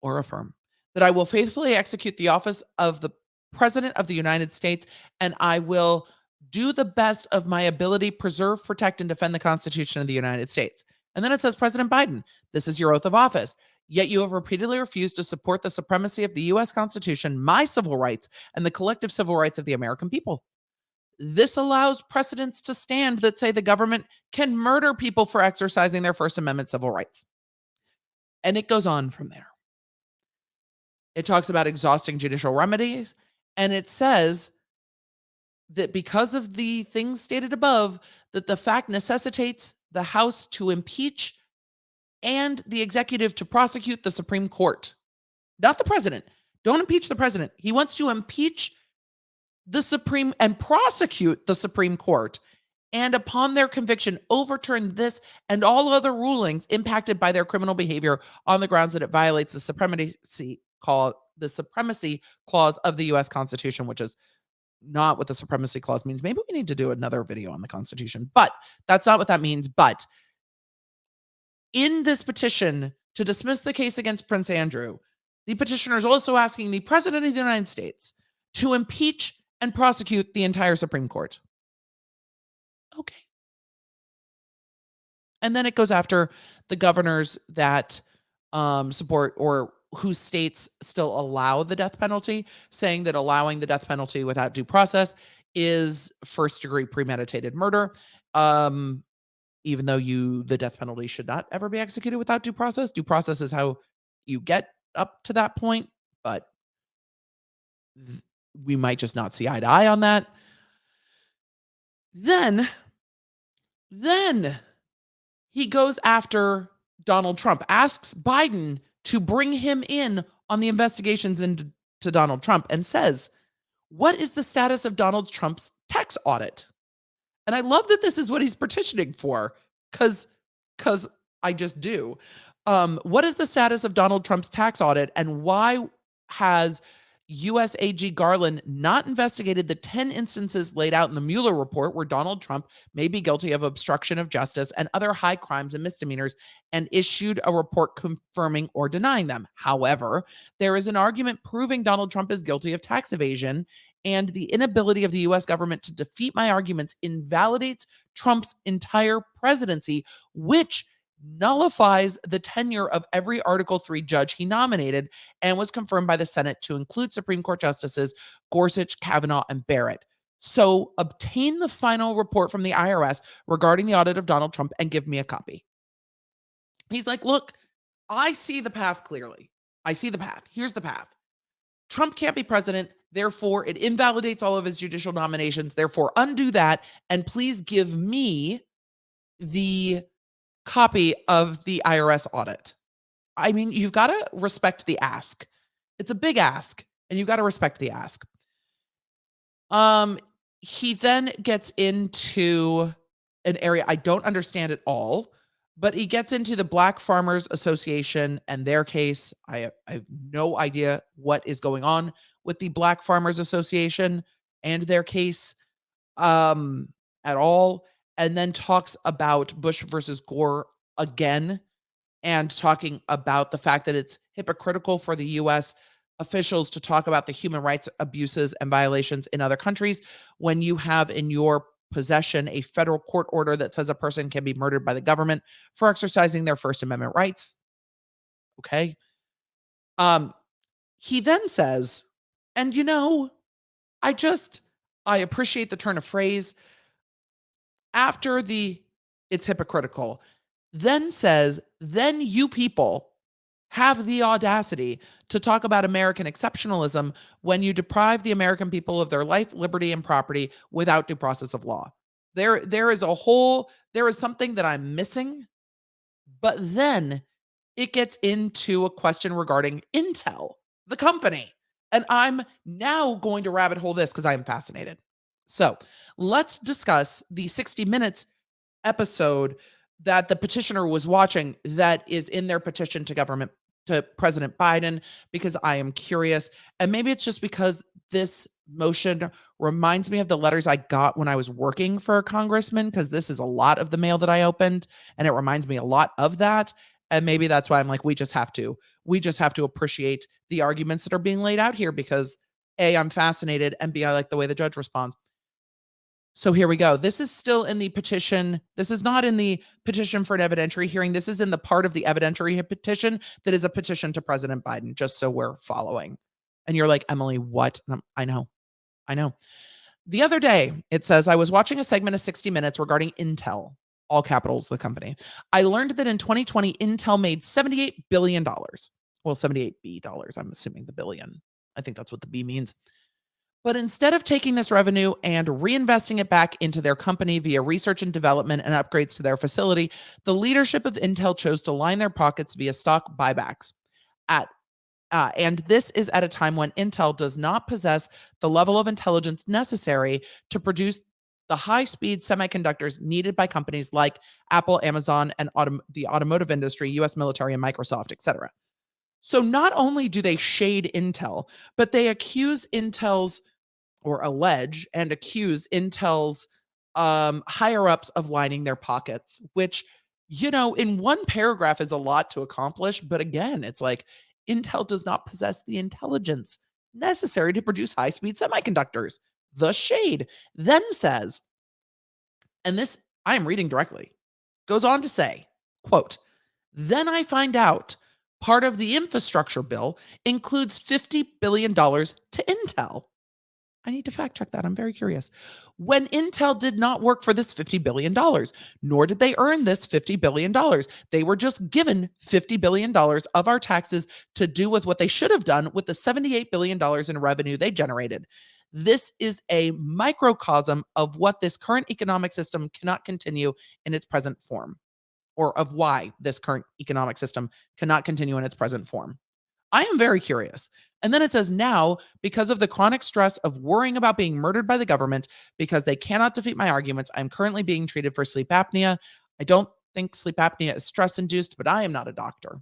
Speaker 1: or affirm that I will faithfully execute the office of the President of the United States, and I will do the best of my ability, preserve, protect, and defend the Constitution of the United States. And then it says, President Biden, this is your oath of office. Yet you have repeatedly refused to support the supremacy of the U.S. Constitution, my civil rights, and the collective civil rights of the American people. This allows precedents to stand that say the government can murder people for exercising their First Amendment civil rights. And it goes on from there. It talks about exhausting judicial remedies. And it says that because of the things stated above, that the fact necessitates the House to impeach and the executive to prosecute the Supreme Court. Not the president. Don't impeach the president. He wants to impeach the Supreme and prosecute the Supreme Court, and upon their conviction, overturn this and all other rulings impacted by their criminal behavior on the grounds that it violates the supremacy clause of the U.S. Constitution, which is not what the supremacy clause means. Maybe we need to do another video on the Constitution, but that's not what that means. But in this petition to dismiss the case against Prince Andrew, the petitioner is also asking the President of the United States to impeach and prosecute the entire Supreme Court. Okay. And then it goes after the governors that support or whose states still allow the death penalty, saying that allowing the death penalty without due process is first-degree premeditated murder. Even though the death penalty should not ever be executed without due process. Due process is how you get up to that point, but we might just not see eye to eye on that. Then he goes after Donald Trump, asks Biden to bring him in on the investigations into Donald Trump, and says, what is the status of Donald Trump's tax audit? And I love that this is what he's petitioning for, because I just do. What is the status of Donald Trump's tax audit, and why has U.S. AG Garland not investigated the 10 instances laid out in the Mueller report where Donald Trump may be guilty of obstruction of justice and other high crimes and misdemeanors, and issued a report confirming or denying them? However, there is an argument proving Donald Trump is guilty of tax evasion, and the inability of the U.S. government to defeat my arguments invalidates Trump's entire presidency, which nullifies the tenure of every Article III judge he nominated, and was confirmed by the Senate to include Supreme Court Justices Gorsuch, Kavanaugh, and Barrett. So obtain the final report from the IRS regarding the audit of Donald Trump and give me a copy. He's like, look, I see the path clearly. I see the path. Here's the path. Trump can't be president. Therefore, it invalidates all of his judicial nominations. Therefore, undo that. And please give me the copy of the IRS audit. I mean, you've got to respect the ask. It's a big ask, and you've got to respect the ask. He then gets into an area I don't understand at all, but he gets into the Black Farmers Association and their case. I have no idea what is going on with the Black Farmers Association and their case at all. And then talks about Bush versus Gore again, and talking about the fact that it's hypocritical for the U.S. officials to talk about the human rights abuses and violations in other countries when you have in your possession a federal court order that says a person can be murdered by the government for exercising their First Amendment rights. Okay. He then says, and I appreciate the turn of phrase, after it's hypocritical, then says, then you people have the audacity to talk about American exceptionalism when you deprive the American people of their life, liberty, and property without due process of law. There is something that I'm missing, but then it gets into a question regarding Intel, the company. And I'm now going to rabbit hole this because I am fascinated. So let's discuss the 60 Minutes episode that the petitioner was watching that is in their petition to President Biden, because I am curious. And maybe it's just because this motion reminds me of the letters I got when I was working for a congressman, because this is a lot of the mail that I opened, and it reminds me a lot of that. And maybe that's why I'm like, we just have to appreciate the arguments that are being laid out here, because A, I'm fascinated, and B, I like the way the judge responds. So here we go. This is still in the petition. This is not in the petition for an evidentiary hearing. This is in the part of the evidentiary petition that is a petition to President Biden, just so we're following. And you're like, Emily, what? I know. The other day, it says, I was watching a segment of 60 Minutes regarding Intel, all capitals, the company. I learned that in 2020, Intel made $78 billion. Well, $78 B dollars. I'm assuming the billion. I think that's what the B means. But instead of taking this revenue and reinvesting it back into their company via research and development and upgrades to their facility, the leadership of Intel chose to line their pockets via stock buybacks. And this is at a time when Intel does not possess the level of intelligence necessary to produce the high-speed semiconductors needed by companies like Apple, Amazon, and the automotive industry, US military, and Microsoft, etc. So not only do they shade Intel, but they accuse Intel's or allege and accuse Intel's higher ups of lining their pockets, which, in one paragraph is a lot to accomplish. But again, it's like Intel does not possess the intelligence necessary to produce high speed semiconductors. The shade then says, and this I am reading directly, goes on to say, quote, then I find out part of the infrastructure bill includes $50 billion to Intel. I need to fact check that. I'm very curious. When Intel did not work for this $50 billion, nor did they earn this $50 billion. They were just given $50 billion of our taxes to do with what they should have done with the $78 billion in revenue they generated. This is a microcosm of what this current economic system cannot continue in its present form, or of why this current economic system cannot continue in its present form. I am very curious. And then it says, now, because of the chronic stress of worrying about being murdered by the government because they cannot defeat my arguments, I'm currently being treated for sleep apnea. I don't think sleep apnea is stress induced, but I am not a doctor.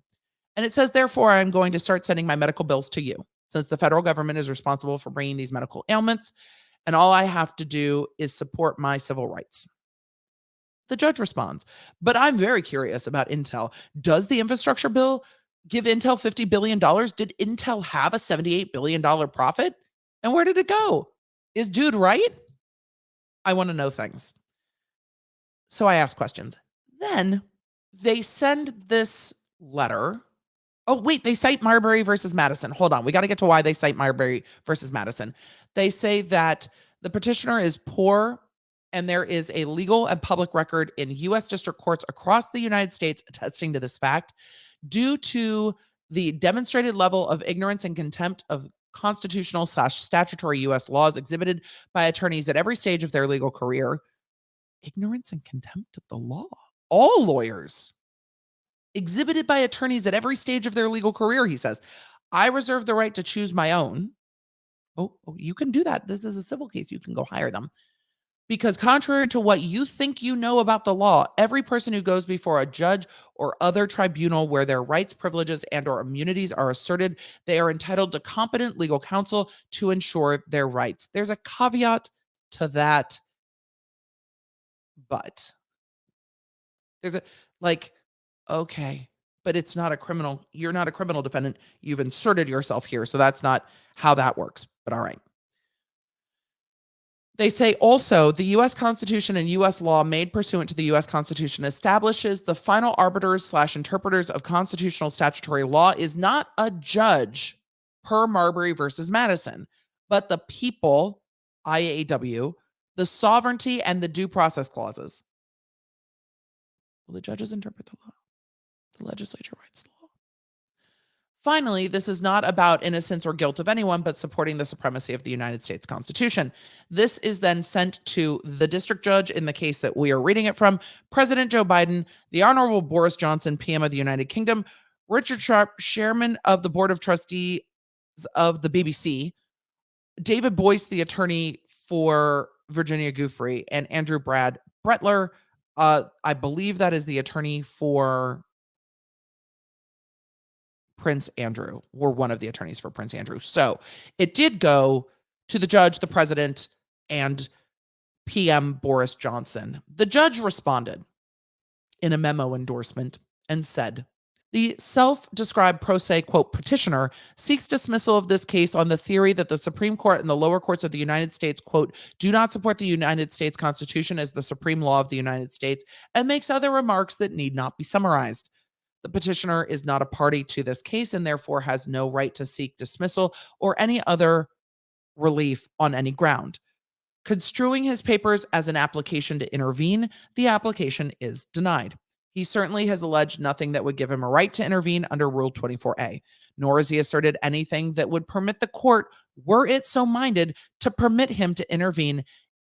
Speaker 1: And it says, therefore, I'm going to start sending my medical bills to you, since the federal government is responsible for bringing these medical ailments, and all I have to do is support my civil rights. The judge responds, but I'm very curious about Intel. Does the infrastructure bill give Intel $50 billion? Did Intel have a $78 billion profit? And where did it go? Is dude right? I want to know things. So I ask questions. Then they send this letter. Oh, wait, they cite Marbury versus Madison. Hold on. We got to get to why they cite Marbury versus Madison. They say that the petitioner is poor and there is a legal and public record in U.S. district courts across the United States attesting to this fact. Due to the demonstrated level of ignorance and contempt of constitutional/statutory U.S. laws exhibited by attorneys at every stage of their legal career. Ignorance and contempt of the law. All lawyers. Exhibited by attorneys at every stage of their legal career, he says. I reserve the right to choose my own. Oh, you can do that. This is a civil case. You can go hire them. Because contrary to what you think you know about the law, every person who goes before a judge or other tribunal where their rights, privileges, and or immunities are asserted, they are entitled to competent legal counsel to ensure their rights. There's a caveat to that, but there's okay, but it's not a criminal. You're not a criminal defendant. You've inserted yourself here, so that's not how that works, but all right. They say also the U.S. Constitution and U.S. law made pursuant to the U.S. Constitution establishes the final arbiters/interpreters of constitutional statutory law is not a judge per Marbury versus Madison, but the people, IAW, the sovereignty and the due process clauses. Well, the judges interpret the law. The legislature writes the law. Finally, this is not about innocence or guilt of anyone, but supporting the supremacy of the United States Constitution. This is then sent to the district judge in the case that we are reading it from, President Joe Biden, the Honorable Boris Johnson, PM of the United Kingdom, Richard Sharp, Chairman of the Board of Trustees of the BBC, David Boyce, the attorney for Virginia Giuffre, and Andrew Brad Bretler. I believe that is the attorney for Prince Andrew, or one of the attorneys for Prince Andrew. So it did go to the judge, the president, and PM Boris Johnson. The judge responded in a memo endorsement and said, the self-described pro se, quote, petitioner seeks dismissal of this case on the theory that the Supreme Court and the lower courts of the United States, quote, do not support the United States Constitution as the supreme law of the United States, and makes other remarks that need not be summarized. The petitioner is not a party to this case and therefore has no right to seek dismissal or any other relief on any ground. Construing his papers as an application to intervene, the application is denied. He certainly has alleged nothing that would give him a right to intervene under Rule 24A, nor has he asserted anything that would permit the court, were it so minded, to permit him to intervene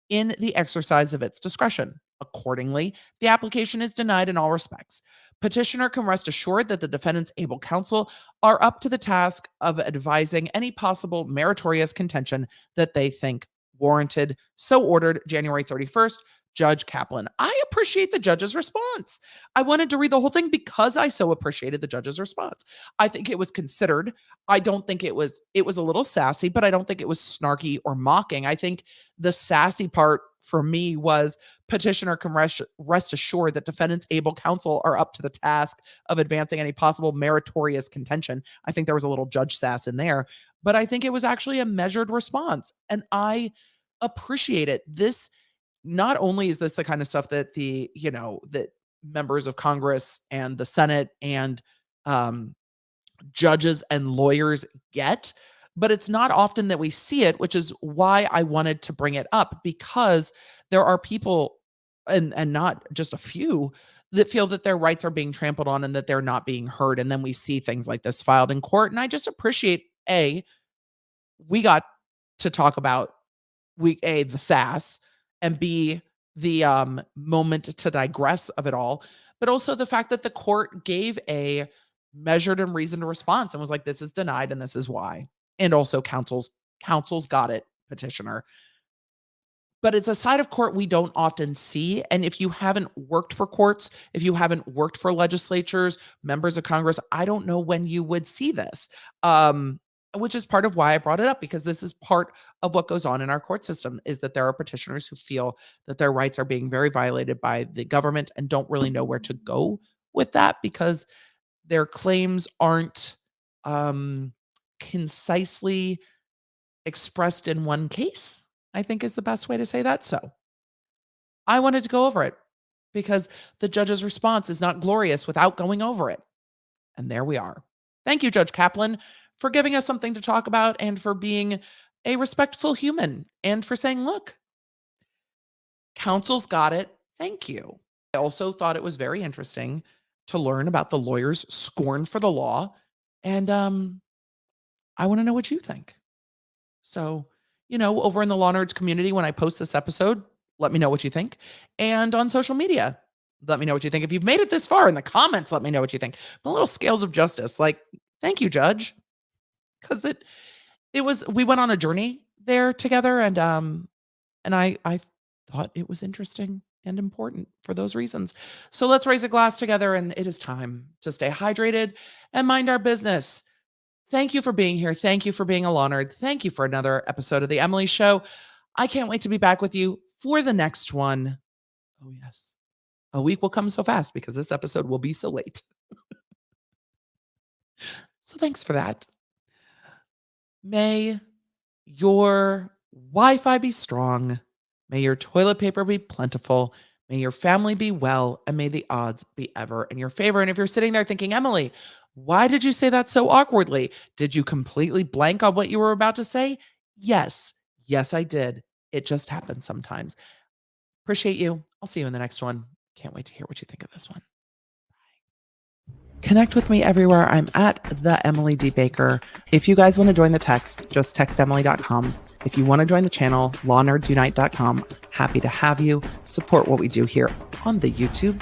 Speaker 1: in the exercise of its discretion. Accordingly, the application is denied in all respects. Petitioner can rest assured that the defendant's able counsel are up to the task of advising any possible meritorious contention that they think warranted. So ordered, January 31st, Judge Kaplan. I appreciate the judge's response. I wanted to read the whole thing because I so appreciated the judge's response. I think it was considered. I don't think it was a little sassy, but I don't think it was snarky or mocking. I think the sassy part for me was petitioner can rest assured that defendant's able counsel are up to the task of advancing any possible meritorious contention. I think there was a little judge sass in there, but I think it was actually a measured response, and I appreciate it. This not only is this the kind of stuff that that members of Congress and the Senate and judges and lawyers get, but it's not often that we see it, which is why I wanted to bring it up, because there are people, and not just a few, that feel that their rights are being trampled on and that they're not being heard. And then we see things like this filed in court. And I just appreciate, we got to talk about the sass, and B, the moment to digress of it all, but also the fact that the court gave a measured and reasoned response and was like, this is denied and this is why. And also counsel's got it, petitioner. But it's a side of court we don't often see. And if you haven't worked for courts, if you haven't worked for legislatures, members of Congress, I don't know when you would see this. Which is part of why I brought it up, because this is part of what goes on in our court system, is that there are petitioners who feel that their rights are being very violated by the government and don't really know where to go with that because their claims aren't concisely expressed in one case, I think is the best way to say that. So I wanted to go over it because the judge's response is not glorious without going over it. And there we are. Thank you, Judge Kaplan, for giving us something to talk about and for being a respectful human and for saying, look, counsel's got it. Thank you. I also thought it was very interesting to learn about the lawyer's scorn for the law. And I want to know what you think. So, over in the Law Nerds community, when I post this episode, let me know what you think. And on social media, let me know what you think. If you've made it this far in the comments, let me know what you think. The little scales of justice, like, thank you, Judge. Because we went on a journey there together, and I thought it was interesting and important for those reasons. So let's raise a glass together, and it is time to stay hydrated and mind our business. Thank you for being here. Thank you for being a law nerd. Thank you for another episode of The Emily Show. I can't wait to be back with you for the next one. Oh, yes. A week will come so fast because this episode will be so late. So thanks for that. May your Wi-Fi be strong. May your toilet paper be plentiful. May your family be well. And may the odds be ever in your favor. And if you're sitting there thinking, Emily, why did you say that so awkwardly? Did you completely blank on what you were about to say? Yes. Yes, I did. It just happens sometimes. Appreciate you. I'll see you in the next one. Can't wait to hear what you think of this one. Connect with me everywhere. I'm at the Emily D. Baker. If you guys want to join the text, just text Emily.com. If you want to join the channel, LawNerdsUnite.com. Happy to have you. Support what we do here on the YouTube.